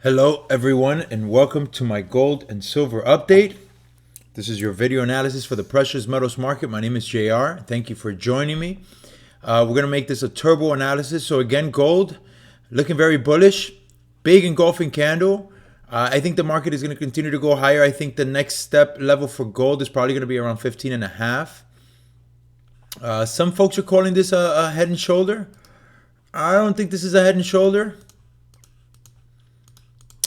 Hello everyone and welcome to my gold and silver update. This is your video analysis for the precious metals market. My name is JR. Thank you for joining me. We're going to make this a turbo analysis. So again, gold looking very bullish, big engulfing candle. I think the market is going to continue to go higher. I think the next step level for gold is probably going to be around 15 and a half. Some folks are calling this a head and shoulder. I don't think this is a head and shoulder.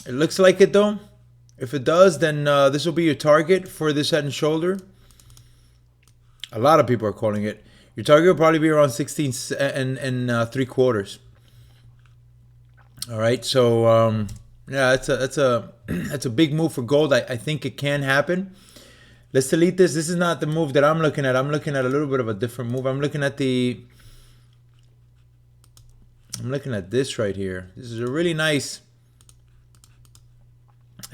It looks like it though. If it does, then this will be your target for this head and shoulder. A lot of people are calling it. Your target will probably be around 16 and 3/4. All right, so yeah, that's a big move for gold. I think it can happen. Let's delete this. This is not the move that I'm looking at. I'm looking at a little bit of a different move. I'm looking at this right here. This is a really nice,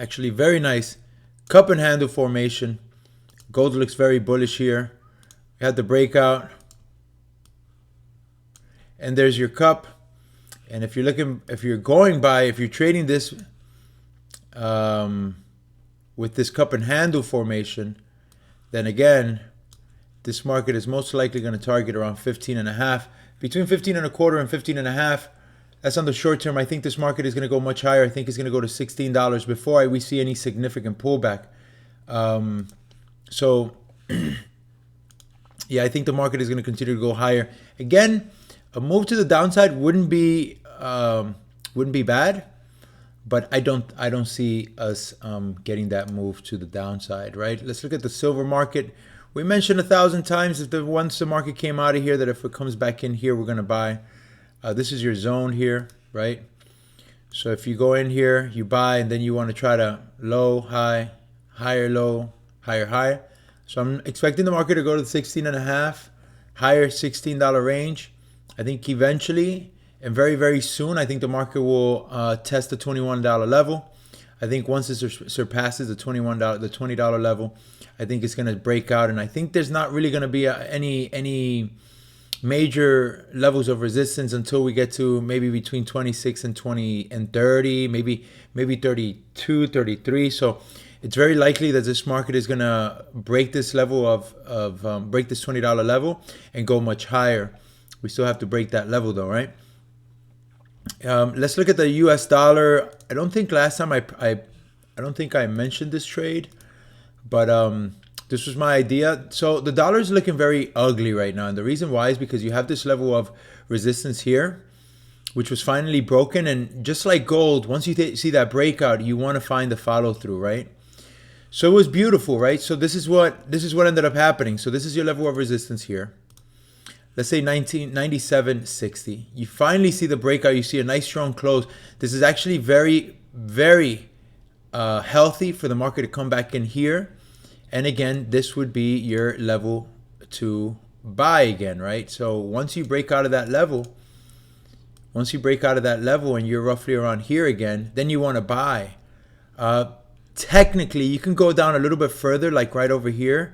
actually very nice cup and handle formation. Gold looks very bullish here. You had the breakout, and there's your cup. And if you're trading this with this cup and handle formation, then again, this market is most likely going to target around 15 and a half, between 15 and a quarter and 15 and a half. That's on the short term. I think this market is going to go much higher. I think it's going to go to $16 before we see any significant pullback. So, yeah, I think the market is going to continue to go higher. Again, a move to the downside wouldn't be bad, but I don't see us getting that move to the downside. Right? Let's look at the silver market. We mentioned 1,000 times once the market came out of here that if it comes back in here, we're going to buy. This is your zone here, right? So if you go in here, you buy, and then you want to try to low, high, higher, low, higher, high. So I'm expecting the market to go to the 16 and a half, higher $16 range. I think eventually and very, very soon, I think the market will test the $21 level. I think once it surpasses the $20 level, I think it's going to break out. And I think there's not really going to be any major levels of resistance until we get to maybe between 26 and 20 and 30, maybe 32, 33. So it's very likely that this market is going to break this level break this $20 level and go much higher. We still have to break that level though, right? Let's look at the US dollar. I don't think last time I don't think I mentioned this trade, but this was my idea. So the dollar is looking very ugly right now. And the reason why is because you have this level of resistance here, which was finally broken. And just like gold, once you see that breakout, you want to find the follow through, right? So it was beautiful, right? So this is what ended up happening. So this is your level of resistance here. Let's say 97.60. You finally see the breakout. You see a nice strong close. This is actually very, very healthy for the market to come back in here. And again, this would be your level to buy again, right? So once you break out of that level, and you're roughly around here again, then you want to buy. Technically, you can go down a little bit further, like right over here.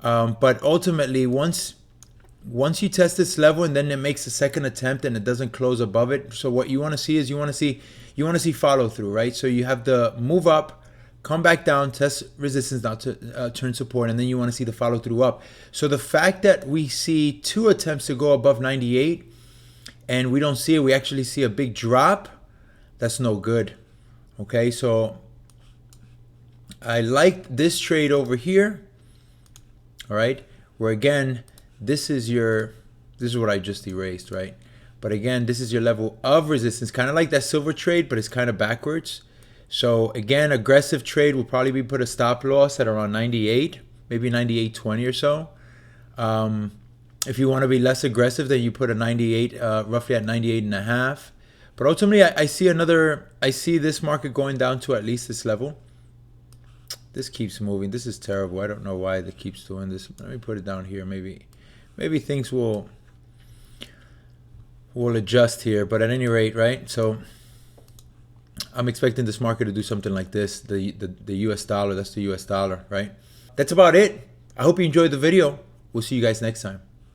But ultimately, once you test this level and then it makes a second attempt and it doesn't close above it. So what you want to see is you want to see follow through, right? So you have the move up, come back down, test resistance now to turn support, and then you want to see the follow through up. So the fact that we see two attempts to go above 98 and we don't see it, we actually see a big drop, that's no good. Okay, so I liked this trade over here. All right, where again, this is what I just erased, right? But again, this is your level of resistance, kind of like that silver trade, but it's kind of backwards. So again, aggressive trade will probably put a stop loss at around 98, maybe 98.20 or so. If you want to be less aggressive, then you put a 98, roughly at 98 and a half. But ultimately, I see this market going down to at least this level. This keeps moving. This is terrible. I don't know why it keeps doing this. Let me put it down here. Maybe things will adjust here. But at any rate, right? So I'm expecting this market to do something like this. The US dollar, that's the US dollar, right? That's about it. I hope you enjoyed the video. We'll see you guys next time.